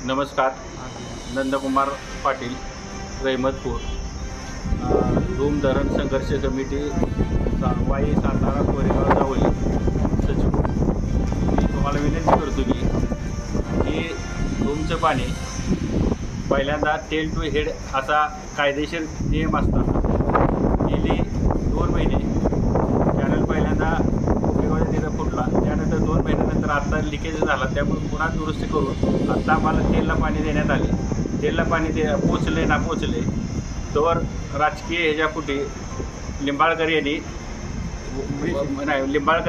नमस्कार. नंदकुमार पाटील, रहमतपूर, धूम धरण संघर्ष कमिटी, वाई, सातारा, कोरेगाव, जावळी सचिव. मी तुम्हाला विनंती करतो की धूमचं पाणी पहिल्यांदा टेल टू हेड असा कायदेशीर नियम असताना गेली 2 महिने कॅनल पहिल्यांदा कोरेगावच्या तिथं फुटला, त्यानंतर 2 महिन्यानंतर आता लिकेज झाला, त्यामुळे पुन्हा दुरुस्ती करून आता आम्हाला तेलला पाणी देण्यात आले. तेलला पाणी पोचले ना पोचले तर राजकीय ह्याच्यापुढे लिंबाळकर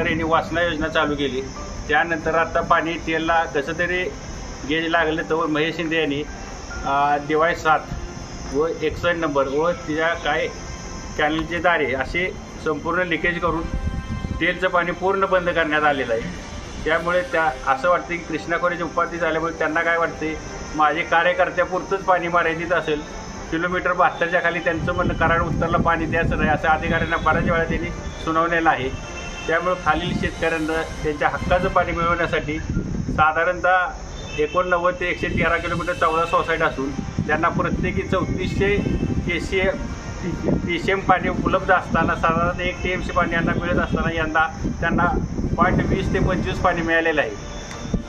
यांनी वासना योजना चालू केली. त्यानंतर आता पाणी तेलला कसं तरी गेज लागले तर महेश शिंदे यांनी दिवाळी 7 व 61 नंबर व तिच्या काय कॅनलचे दारे असे संपूर्ण लिकेज करून तेलचं पाणी पूर्ण बंद करण्यात आलेलं आहे. त्यामुळे असं वाटतं की कृष्णा खोरेचे उपाधी झाल्यामुळे त्यांना काय वाटते, माझे कार्यकर्त्यापुरतंच पाणी मर्यादित असेल, किलोमीटर 72च्या खाली त्यांचं म्हणणं कराड उत्तरला पाणी द्यायचं नाही असं अधिकाऱ्यांना बऱ्याच वेळा त्यांनी सुनावलेलं आहे. त्यामुळे खालील शेतकऱ्यांना त्यांच्या हक्काचं पाणी मिळवण्यासाठी साधारणतः 89 ते 113 किलोमीटर 14 सोसायटी असून त्यांना प्रत्येकी 3400 PCM पाणी उपलब्ध असताना साधारण 1 TMC पाणी यांना मिळत असताना यंदा त्यांना 20 ते 25 पाणी मिळालेलं आहे.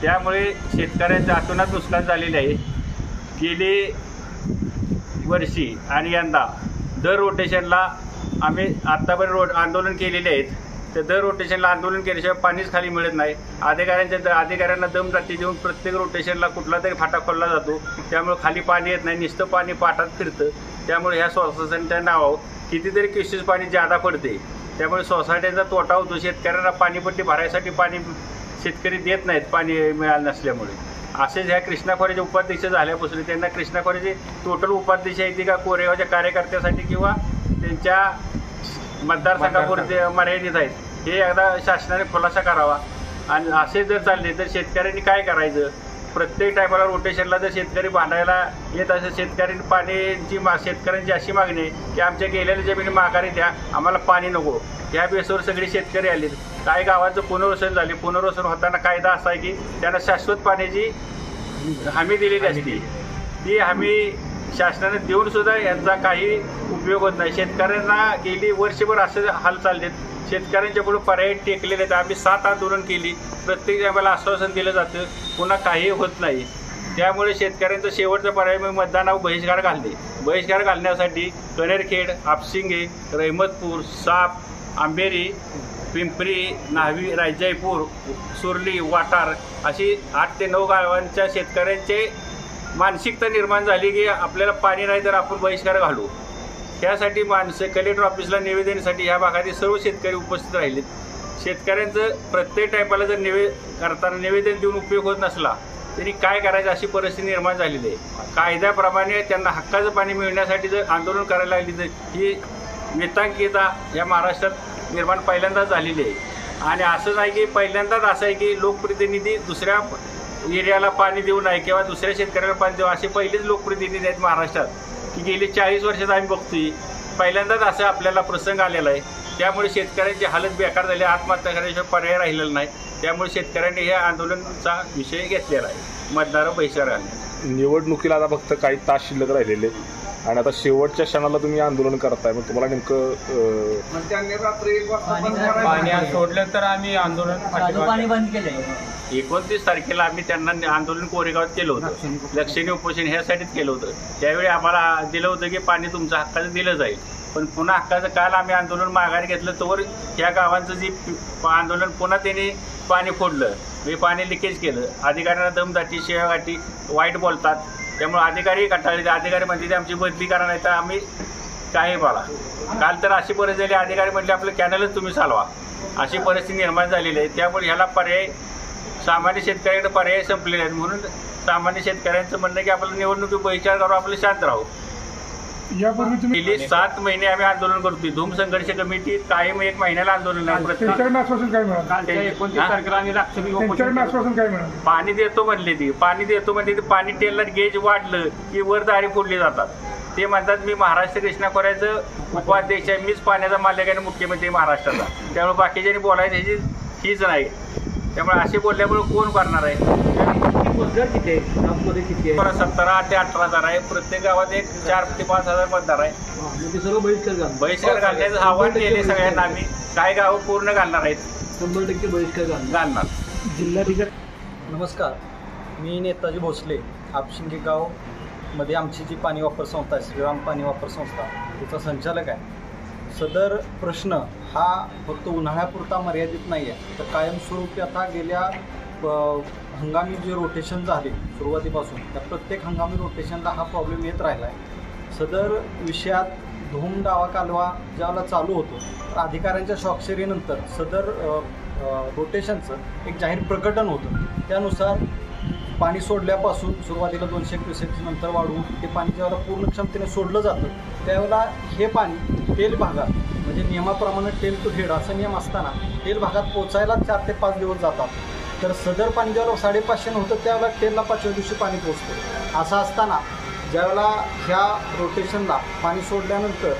त्यामुळे शेतकऱ्यांच्या अतोनात नुकसान झालेले आहे. गेली वर्षी आणि यंदा दर रोटेशनला आम्ही आत्तापर्यंत आंदोलन केलेले आहेत, तर दर रोटेशनला आंदोलन केल्याशिवाय पाणीच खाली मिळत नाही. अधिकाऱ्यांना दमदाटी देऊन प्रत्येक रोटेशनला कुठला तरी फाटा खोलला जातो, त्यामुळे खाली पाणी येत नाही, नुसतं पाणी पाटात फिरतं. त्यामुळे ह्या सोसायट्यांच्या नावावर कितीतरी क्युसेस पाणी जादा पडते, त्यामुळे सोसायट्यांचा तोटा होतो. शेतकऱ्यांना पाणीपट्टी भरायसाठी पाणी शेतकरी देत नाहीत पाणी मिळालं नसल्यामुळे. असेच ह्या कृष्णा खोरेचे उपाध्यक्ष झाल्यापासून त्यांना कृष्णा खोरेचे टोटल उपाध्यक्ष आहेत का कोरेगावच्या कार्यकर्त्यासाठी किंवा त्यांच्या मतदारसंघापुरते मर्यादित आहेत, हे एकदा शासनाने खुलासा करावा. आणि असे जर चालले तर शेतकऱ्यांनी काय करायचं? प्रत्येक टायमाला रोटेशनला जर शेतकरी भांडायला येत असेल, शेतकऱ्यांची अशी मागणी आहे की आमच्या गेलेल्या जमिनी माघारी द्या, आम्हाला पाणी नको. या बेसवर सगळे शेतकरी आले. काही गावांचं पुनर्वसन झाले. पुनर्वसन होताना कायदा असा आहे की त्यांना शाश्वत पाण्याची हमी दिलेली असते. ती हमी शासनाने देऊन सुद्धा यांचा काही उपयोग होत नाही. शेतकऱ्यांना गेली वर्षभर असे हाल चाललेत. शेतकऱ्यांच्या पुढे पर्याय टेकलेले आहेत. आम्ही 7 आंदोलन केली, प्रत्येक आम्हाला आश्वासन दिलं जातं, पुन्हा काही होत नाही. त्यामुळे शेतकऱ्यांचा शेवटचा पर्याय मी मतदानावर बहिष्कार घालते. बहिष्कार घालण्यासाठी कनेरखेड, आपशिंगे, रहमतपूर, साप, आंबेरी, पिंपरी, न्हावी, राजापूर, सुरली, वाटार अशी 8 ते 9 गावांच्या शेतकऱ्यांचे मानसिकता निर्माण झाली की आपल्याला पाणी नाही तर आपण बहिष्कार घालू. त्यासाठी कलेक्टर ऑफिसला निवेदनासाठी ह्या भागातील सर्व शेतकरी उपस्थित राहिलेत. शेतकऱ्यांचं प्रत्येक टायपाला जर निवेदन देऊन उपयोग होत नसला तरी काय करायचं अशी परिस्थिती निर्माण झालेली आहे. कायद्याप्रमाणे त्यांना हक्काचं पाणी मिळण्यासाठी जर आंदोलन करायला लागली तर ही वितांकिता या महाराष्ट्रात निर्माण पहिल्यांदाच झालेली आहे. आणि असं नाही की पहिल्यांदाच असं आहे की लोकप्रतिनिधी दुसऱ्या एरियाला पाणी देऊ नये किंवा दुसऱ्या शेतकऱ्याला पाणी देऊ, असे पहिलेच लोकप्रतिनिधी आहेत महाराष्ट्रात की गेली 40 वर्षात आम्ही बघतोय. पहिल्यांदाच असं आपल्याला प्रसंग आलेला आहे. त्यामुळे शेतकऱ्यांची हालत बेकार झाली, आत्महत्या करण्याशिवाय पर्याय राहिलेला नाही. त्यामुळे शेतकऱ्यांनी हे आंदोलनाचा विषय घेतलेला आहे, मतदार बहिष्कार घालणे. निवडणुकीला आता फक्त काही तास शिल्लक राहिलेले आणि आता शेवटच्या क्षणाला तुम्ही आंदोलन करताय, मग तुम्हाला नेमकं पाणी सोडलं तर आम्ही आंदोलन बंद केलंय. 29 तारखेला आम्ही त्यांना आंदोलन कोरेगावात केलं होतं, लक्षणीय उपोषण ह्यासाठीच केलं होतं. त्यावेळी आम्हाला दिलं होतं की पाणी तुमचं हक्काचं दिलं जाईल, पण पुन्हा हक्काचं काल आम्ही आंदोलन माघारी घेतलं तोवर ह्या गावांचं जे आंदोलन पुन्हा त्यांनी पाणी फोडलं, हे पाणी लिकेज केलं. अधिकाऱ्यांना दमदाटी, शिव्यागाठी, वाईट बोलतात. त्यामुळे अधिकारी कंटाळले. अधिकारी म्हणते आमची बदली करा, नाही तर आम्ही काही बोला. काल तर अशी परिस्थिती झाली, अधिकारी म्हटले आपलं कॅनलच तुम्ही चालवा, अशी परिस्थिती निर्माण झालेली आहे. त्यामुळे ह्याला पर्याय सामान्य शेतकऱ्याकडे पर्याय संपलेले आहेत. म्हणून सामान्य शेतकऱ्यांचं म्हणणं की आपल्याला निवडणुकी बहिष्कार करू, आपलं शांत राहू. गेली 7 महिने आम्ही आंदोलन करतोय. धूम संघर्ष कमिटी कायम 1 महिन्याला आंदोलन पाणी देतो म्हणले ती, पाणी टेलला गेज वाढलं की वर दारी फोडली जातात. ते म्हणतात मी महाराष्ट्र कृष्णा खोऱ्याचं उपाध्यक्ष आहे, मीच पाण्याचा मालक आहे, मुख्यमंत्री महाराष्ट्राचा. त्यामुळे बाकीच्यांनी बोलायचं हीच नाही. त्यामुळे असे बोलल्यामुळे कोण करणार आहे? रोजगार किती आहे नागपूरमध्ये किती आहे? 17 ते 18,000 आहे. प्रत्येक गावात एक 4 ते 5,000 मतदार आहे. ते सगळं बहिष्कार घालण्याचं आव्हान केले सगळ्यांना आम्ही. काही गावं पूर्ण घालणार आहेत, 100% बहिष्कार घालणार. जिल्हाधिकारी नमस्कार, मी नेताजी भोसले. आपशिंगे गावमध्ये आमची जी पाणी वापर संस्था आहे, श्रीराम पाणी वापर संस्था, त्याचा संचालक आहे. सदर प्रश्न हा फक्त उन्हाळ्यापुरता मर्यादित नाही आहे, तर कायमस्वरूपी आता गेल्या हंगामी जे रोटेशन झाले सुरुवातीपासून, त्या प्रत्येक हंगामी रोटेशनला हा प्रॉब्लेम येत राहिला आहे. सदर विषयात धूम डावा कालवा ज्यावेळेला चालू होतो, तर अधिकाऱ्यांच्या स्वाक्षरीनंतर सदर रोटेशनचं एक जाहीर प्रकटन होतं. त्यानुसार पाणी सोडल्यापासून सुरुवातीला 200 क्युसेक्स नंतर वाढवून ते पाणी ज्यावेळेला पूर्ण क्षमतेने सोडलं जातं, त्यावेळेला हे पाणी टेल भागात, म्हणजे नियमाप्रमाणे टेल टू हेड असा नियम असताना टेल भागात पोचायला 4 ते 5 दिवस जातात. तर सदर पाणी ज्यावेळेला 550 होतं, त्यावेळेला टेलला 5व्या दिवशी पाणी पोचतं. असं असताना ज्यावेळेला ह्या रोटेशनला पाणी सोडल्यानंतर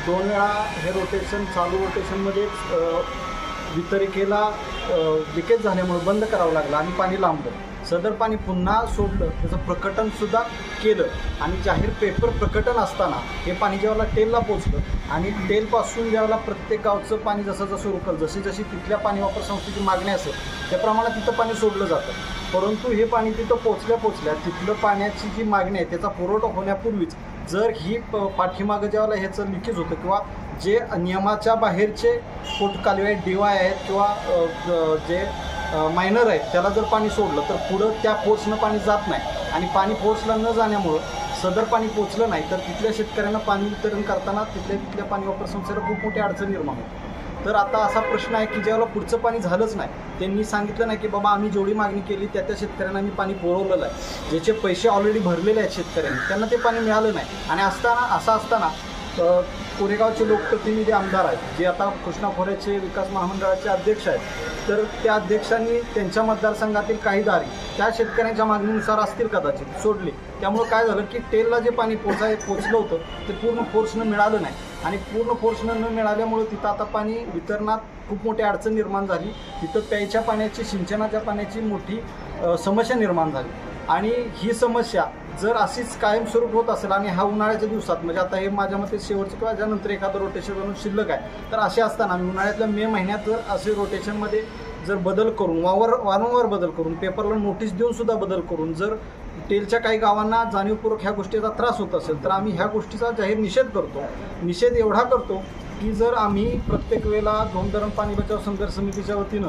2 वेळा हे रोटेशन चालू रोटेशनमध्ये वितरिकेला लिकेज झाल्यामुळे बंद करावं लागलं आणि पाणी लांबलं. सदर पाणी पुन्हा सोडलं, त्याचं प्रकटनसुद्धा केलं आणि जाहीर पेपर प्रकटन असताना हे पाणी ज्यावेळेला टेलला पोचलं आणि टेलपासून ज्यावेळेला प्रत्येक गावचं पाणी जसं रुकल, जशी तिथल्या पाणी वापर संस्थेची मागणी असेल त्याप्रमाणे तिथं पाणी सोडलं जातं. परंतु हे पाणी तिथं पोचल्या तिथलं पाण्याची जी मागणी आहे त्याचा पुरवठा होण्यापूर्वीच जर ही पाठीमागं ज्यावेळेला ह्याचं लिकेज होतं किंवा जे नियमाच्या बाहेरचे पोटकालवे आहेत, डिवाय आहेत किंवा जे मायनर आहेत, त्याला जर पाणी सोडलं तर पुढं त्या पोचनं पाणी जात नाही आणि पाणी पोचलं न जाण्यामुळं सदर पाणी पोचलं नाही तर तिथल्या शेतकऱ्यांना पाणी वितरण करताना तिथल्या पाणी वापर संस्थेला खूप मोठी अडचण निर्माण होते. तर आता असा प्रश्न आहे की ज्यावेळेला पुढचं पाणी झालंच नाही, त्यांनी सांगितलं नाही की बाबा आम्ही जेवढी मागणी केली त्या शेतकऱ्यांना आम्ही पाणी पुरवलेलं आहे, ज्याचे पैसे ऑलरेडी भरलेले आहेत शेतकऱ्यांनी, त्यांना ते पाणी मिळालं नाही. आणि असं असताना कोरेगावचे लोकप्रतिनिधी आमदार आहेत, जे आता कृष्णा खोऱ्याचे विकास महामंडळाचे अध्यक्ष आहेत, तर त्या अध्यक्षांनी त्यांच्या मतदारसंघातील काही दारी त्या शेतकऱ्यांच्या मागणीनुसार असतील कदाचित सोडले. त्यामुळं काय झालं की टेलला जे पाणी पोचलं होतं ते पूर्ण फोर्सनं मिळालं नाही आणि पूर्ण फोर्सनं न मिळाल्यामुळं तिथं आता पाणी वितरणात खूप मोठी अडचण निर्माण झाली. तिथं प्यायच्या पाण्याची, सिंचनाच्या पाण्याची मोठी समस्या निर्माण झाली. आणि ही समस्या जर अशीच कायमस्वरूप होत असेल आणि हा उन्हाळ्याच्या दिवसात, म्हणजे आता हे माझ्या मते शेवटचं किंवा ज्यानंतर एखादं रोटेशन म्हणून शिल्लक आहे, तर असे असताना उन्हाळ्यातल्या मे महिन्यात जर असे रोटेशनमध्ये जर बदल करून वारंवार बदल करून पेपरला नोटीस देऊन सुद्धा बदल करून जर टेलच्या काही गावांना जाणीवपूर्वक ह्या गोष्टीचा त्रास होत असेल तर आम्ही ह्या गोष्टीचा जाहीर निषेध करतो. निषेध एवढा करतो की जर आम्ही प्रत्येक वेळेला धोमधरण पाणी बचाव संघर्ष समितीच्या वतीनं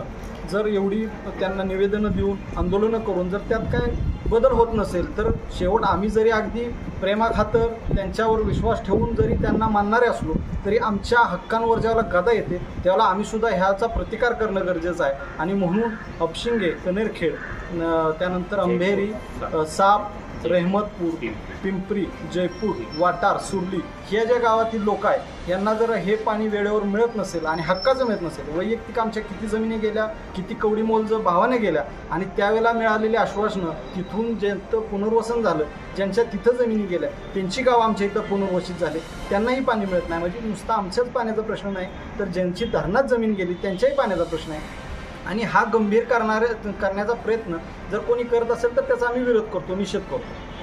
जर एवढी त्यांना निवेदनं देऊन आंदोलनं करून जर त्यात काय बदल होत नसेल तर शेवट आम्ही जरी अगदी प्रेमाखातर त्यांच्यावर विश्वास ठेवून जरी त्यांना मानणारे असलो तरी आमच्या हक्कांवर ज्यावेळेला गदा येते त्यावेळेला आम्हीसुद्धा ह्याचा प्रतिकार करणं गरजेचं आहे. आणि म्हणून अपशिंगे, कनेरखेड, त्यानंतर अंधेरी, साप, रहमतपूर, पिंपरी, जयपूर, वाटार, सुरली ह्या ज्या गावातील लोक आहेत यांना जर हे पाणी वेळेवर मिळत नसेल आणि हक्काचं मिळत नसेल, वैयक्तिक आमच्या किती जमिनी गेल्या, किती कवडी मोल जर भावाने गेल्या आणि त्यावेळेला मिळालेली आश्वासनं तिथून ज्यांचं पुनर्वसन झालं, ज्यांच्या तिथं जमिनी गेल्या त्यांची गावं आमच्या इथं पुनर्वसित झाले, त्यांनाही पाणी मिळत नाही. म्हणजे नुसता आमच्याच पाण्याचा प्रश्न नाही तर ज्यांची धरणात जमीन गेली त्यांच्याही पाण्याचा प्रश्न आहे. आणि हा गंभीर करण्याचा प्रयत्न जर कोणी करत असेल तर त्याचा आम्ही विरोध करतो, निषेध करतो.